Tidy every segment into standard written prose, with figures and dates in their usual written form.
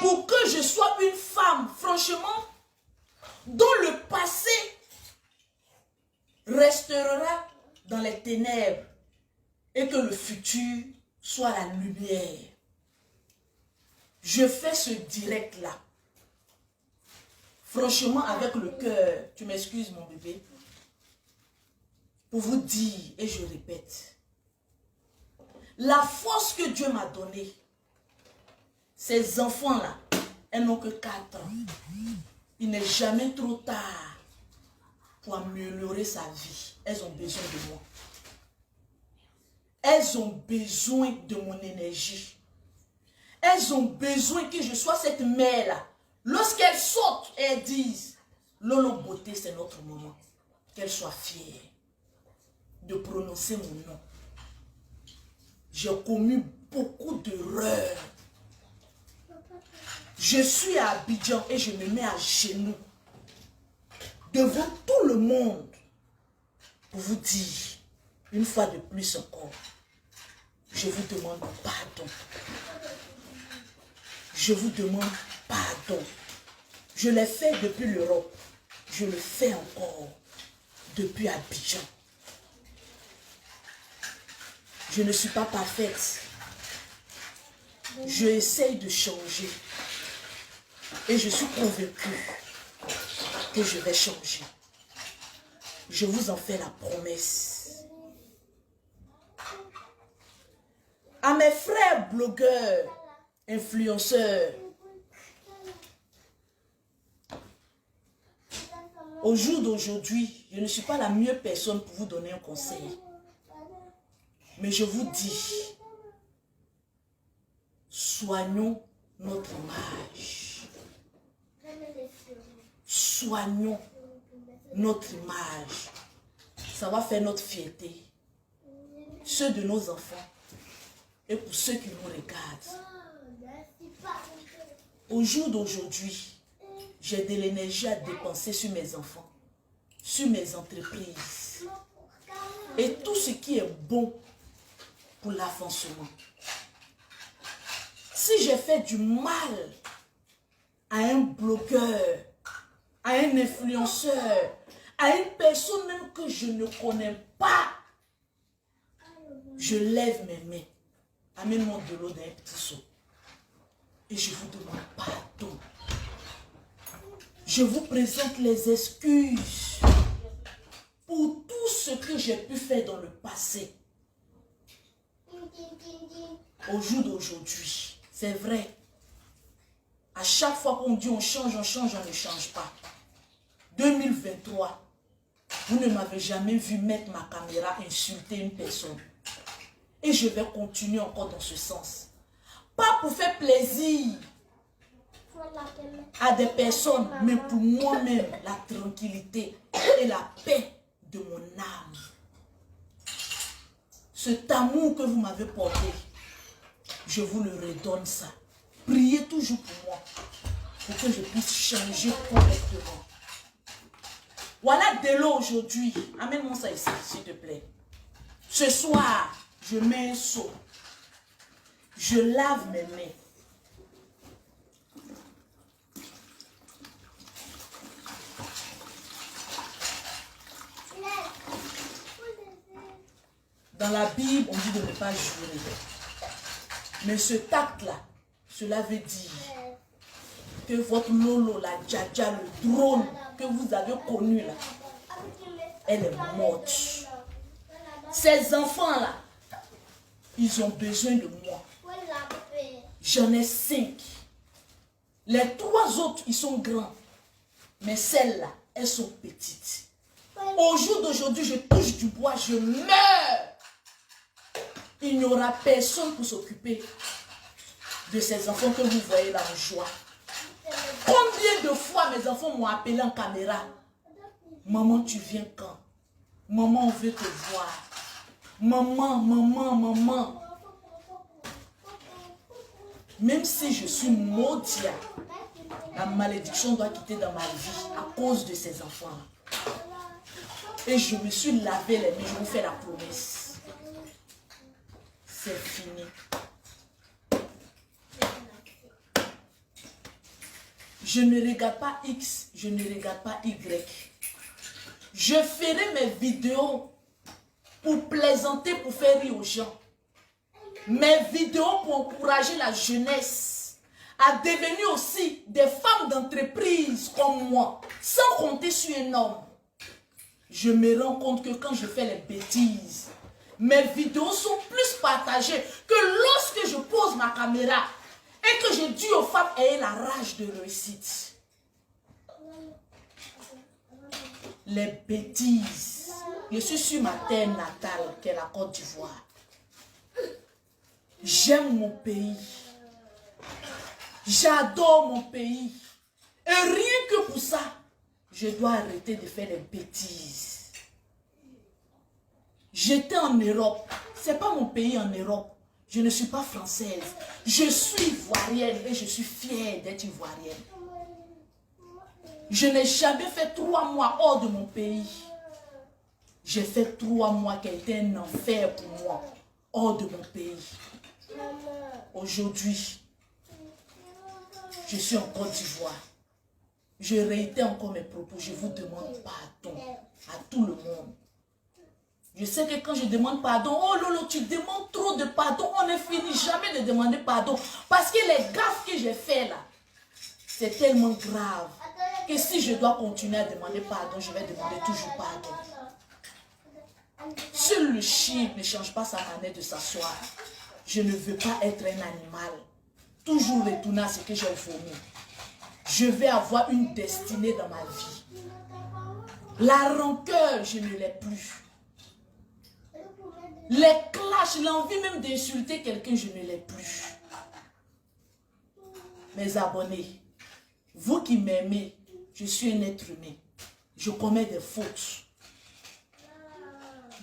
pour que je sois une femme, franchement, dont le passé restera dans les ténèbres et que le futur soit la lumière. Je fais ce direct-là. Franchement, avec le cœur, tu m'excuses mon bébé, pour vous dire, et je répète, la force que Dieu m'a donnée, ces enfants-là, elles n'ont que 4 ans. Il n'est jamais trop tard pour améliorer sa vie. Elles ont besoin de moi. Elles ont besoin de mon énergie. Elles ont besoin que je sois cette mère-là. Lorsqu'elles sautent et elles disent, Lolo Beauté, c'est notre moment. Qu'elles soient fières de prononcer mon nom. J'ai commis beaucoup d'erreurs. Je suis à Abidjan et je me mets à genoux devant tout le monde pour vous dire, une fois de plus encore, je vous demande pardon. Je vous demande pardon. Je l'ai fait depuis l'Europe. Je le fais encore depuis Abidjan. Je ne suis pas parfaite. Je essaye de changer. Et je suis convaincue que je vais changer. Je vous en fais la promesse. À mes frères blogueurs, influenceurs, au jour d'aujourd'hui, je ne suis pas la meilleure personne pour vous donner un conseil. Mais je vous dis, soignons notre image. Soignons notre image. Ça va faire notre fierté. Ceux de nos enfants et pour ceux qui nous regardent. Au jour d'aujourd'hui, j'ai de l'énergie à dépenser sur mes enfants, sur mes entreprises et tout ce qui est bon pour l'avancement. Si j'ai fait du mal à un blogueur, à un influenceur, à une personne même que je ne connais pas, je lève mes mains. Amène-moi de l'eau dans un petit seau. Et je vous demande pardon. Je vous présente les excuses pour tout ce que j'ai pu faire dans le passé. Au jour d'aujourd'hui, c'est vrai. À chaque fois qu'on dit on change, on ne change pas. 2023, vous ne m'avez jamais vu mettre ma caméra insulter une personne. Et je vais continuer encore dans ce sens. Pas pour faire plaisir à des personnes, mais pour moi-même, la tranquillité et la paix de mon âme. Cet amour que vous m'avez porté, je vous le redonne ça. Priez toujours pour moi, pour que je puisse changer correctement. Voilà de l'eau aujourd'hui. Amène-moi ça ici, s'il te plaît. Ce soir, je mets un seau. Je lave mes mains. Dans la Bible, on dit de ne pas jurer. Mais ce tact-là, cela veut dire que votre lolo, la djadja, le drone que vous avez connu là, elle est morte. Ces enfants-là, ils ont besoin de moi. J'en ai 5. Les 3 autres, ils sont grands. Mais celles-là, elles sont petites. Au jour d'aujourd'hui, je touche du bois, je meurs. Il n'y aura personne pour s'occuper de ces enfants que vous voyez là en joie. Combien de fois mes enfants m'ont appelé en caméra? Maman, tu viens quand? Maman, on veut te voir. Maman, maman, maman. Même si je suis maudite, la malédiction doit quitter dans ma vie à cause de ces enfants. Et je me suis lavé les mains, je vous fais la promesse. C'est fini. Je ne regarde pas X, je ne regarde pas Y. Je ferai mes vidéos pour plaisanter, pour faire rire aux gens. Mes vidéos pour encourager la jeunesse à devenir aussi des femmes d'entreprise comme moi, sans compter sur un homme. Je me rends compte que quand je fais les bêtises, mes vidéos sont plus partagées que lorsque je pose ma caméra et que je dis aux femmes ayez la rage de réussite. Les bêtises. Je suis sur ma terre natale, qui est la Côte d'Ivoire. J'aime mon pays. J'adore mon pays. Et rien que pour ça, je dois arrêter de faire les bêtises. J'étais en Europe. Ce n'est pas mon pays en Europe. Je ne suis pas française. Je suis ivoirienne et je suis fière d'être ivoirienne. Je n'ai jamais fait 3 mois hors de mon pays. J'ai fait 3 mois qui a été un enfer pour moi, hors de mon pays. Aujourd'hui, je suis en Côte d'Ivoire. Je réitère encore mes propos. Je vous demande pardon à tout le monde. Je sais que quand je demande pardon, oh Lolo, tu demandes trop de pardon. On ne finit jamais de demander pardon. Parce que les gaffes que j'ai fait là, c'est tellement grave que si je dois continuer à demander pardon, je vais demander toujours pardon. Seul le chien ne change pas sa manière de s'asseoir. Je ne veux pas être un animal. Toujours retourner à ce que j'ai vomi. Je vais avoir une destinée dans ma vie. La rancœur, je ne l'ai plus. Les clashs, l'envie même d'insulter quelqu'un, je ne l'ai plus. Mes abonnés, vous qui m'aimez, je suis un être humain. Je commets des fautes.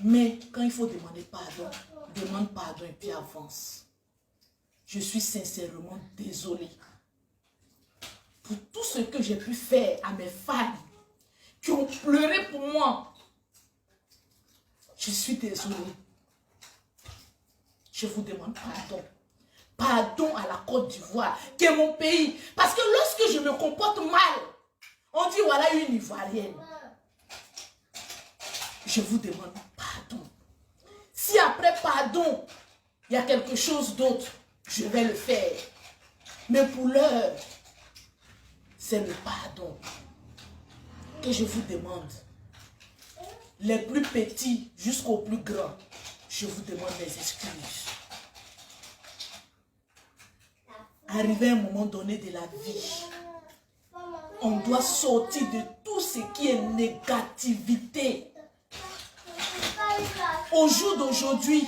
Mais quand il faut demander pardon, demande pardon et puis avance. Je suis sincèrement désolée pour tout ce que j'ai pu faire à mes fans qui ont pleuré pour moi. Je suis désolée. Je vous demande pardon. Pardon à la Côte d'Ivoire, qui est mon pays. Parce que lorsque je me comporte mal, on dit voilà une Ivoirienne. Je vous demande pardon. Si après pardon, il y a quelque chose d'autre, je vais le faire. Mais pour l'heure, c'est le pardon que je vous demande. Les plus petits jusqu'aux plus grands, je vous demande des excuses. Arrivé à un moment donné de la vie, on doit sortir de tout ce qui est négativité. Au jour d'aujourd'hui,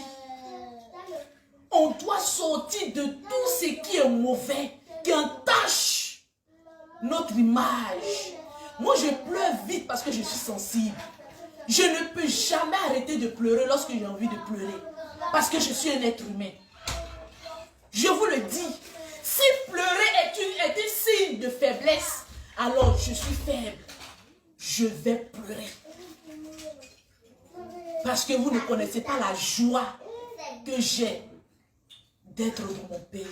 on doit sortir de tout ce qui est mauvais, qui entache notre image. Moi, je pleure vite parce que je suis sensible. Je ne peux jamais arrêter de pleurer lorsque j'ai envie de pleurer. Parce que je suis un être humain. Je vous le dis, si pleurer est un signe de faiblesse, alors je suis faible. Je vais pleurer. Parce que vous ne connaissez pas la joie que j'ai d'être dans mon pays.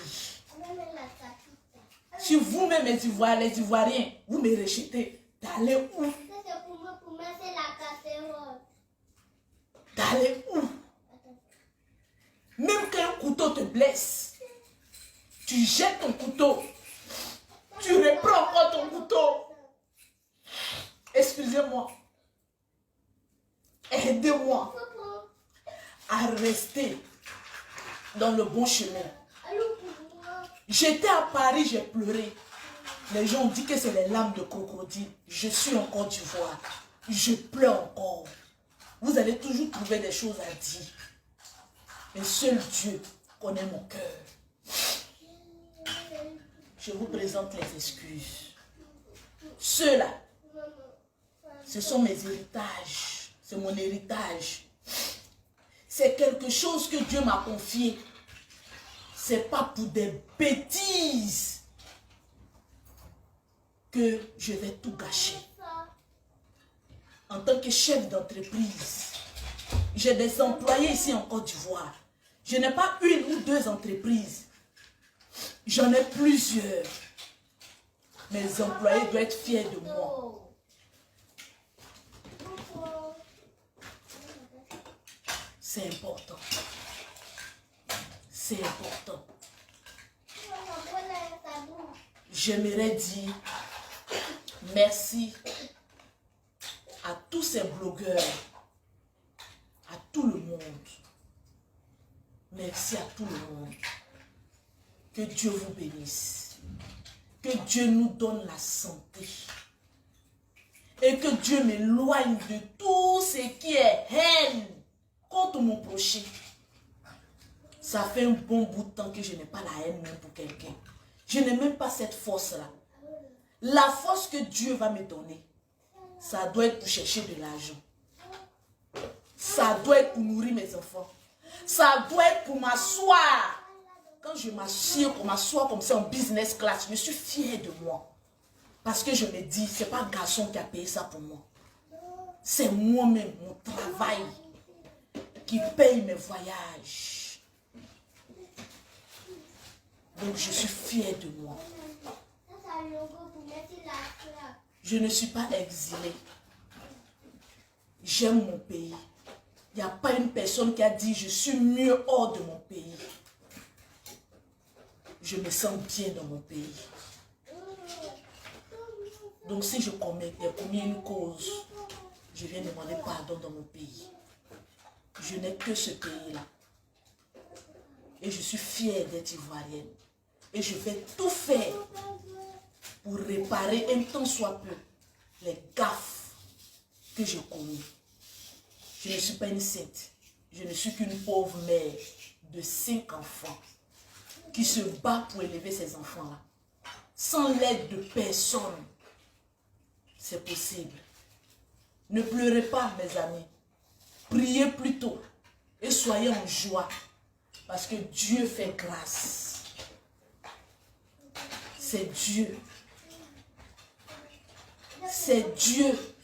Si vous-même, les Ivoiriens, vous me rejetez, d'aller où? D'aller où? Même quand un couteau te blesse, tu jettes ton couteau, tu reprends encore ton couteau. Excusez-moi. Aidez-moi à rester dans le bon chemin. J'étais à Paris, j'ai pleuré. Les gens ont dit que c'est les larmes de crocodile. Je suis en Côte d'Ivoire. Je pleure encore. Vous allez toujours trouver des choses à dire. Et seul Dieu connaît mon cœur. Je vous présente les excuses. Ceux-là, ce sont mes héritages. C'est mon héritage. C'est quelque chose que Dieu m'a confié. C'est pas pour des bêtises que je vais tout gâcher. En tant que chef d'entreprise, j'ai des employés ici en Côte d'Ivoire. Je n'ai pas une ou deux entreprises. J'en ai plusieurs. Mes employés doivent être fiers de moi. C'est important. C'est important. J'aimerais dire merci à tous ces blogueurs, à tout le monde. Merci à tout le monde. Que Dieu vous bénisse. Que Dieu nous donne la santé. Et que Dieu m'éloigne de tout ce qui est haine contre mon prochain. Ça fait un bon bout de temps que je n'ai pas la haine même pour quelqu'un. Je n'ai même pas cette force-là. La force que Dieu va me donner, ça doit être pour chercher de l'argent. Ça doit être pour nourrir mes enfants. Ça doit être pour m'asseoir. Quand je m'assois comme ça en business class, je suis fière de moi. Parce que je me dis, ce n'est pas un garçon qui a payé ça pour moi. C'est moi-même, mon travail, qui paye mes voyages. Donc je suis fière de moi. Je ne suis pas exilée. J'aime mon pays. Il n'y a pas une personne qui a dit je suis mieux hors de mon pays. Je me sens bien dans mon pays. Donc si je commets une cause, je viens demander pardon dans mon pays. Je n'ai que ce pays-là. Et je suis fière d'être ivoirienne. Et je vais tout faire pour réparer un tant soit peu les gaffes que j'ai commis. Je ne suis pas une sainte. Je ne suis qu'une pauvre mère de 5 enfants qui se bat pour élever ces enfants-là. Sans l'aide de personne, c'est possible. Ne pleurez pas, mes amis. Priez plutôt et soyez en joie parce que Dieu fait grâce. C'est Dieu. C'est Dieu.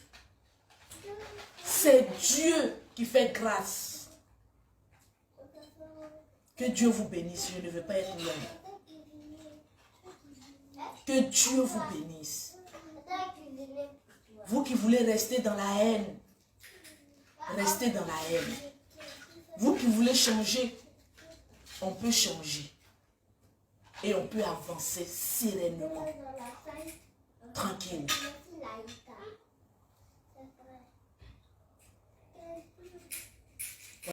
C'est Dieu qui fait grâce. Que Dieu vous bénisse. Je ne veux pas être loin. Que Dieu vous bénisse. Vous qui voulez rester dans la haine, restez dans la haine. Vous qui voulez changer, on peut changer. Et on peut avancer sereinement, tranquille.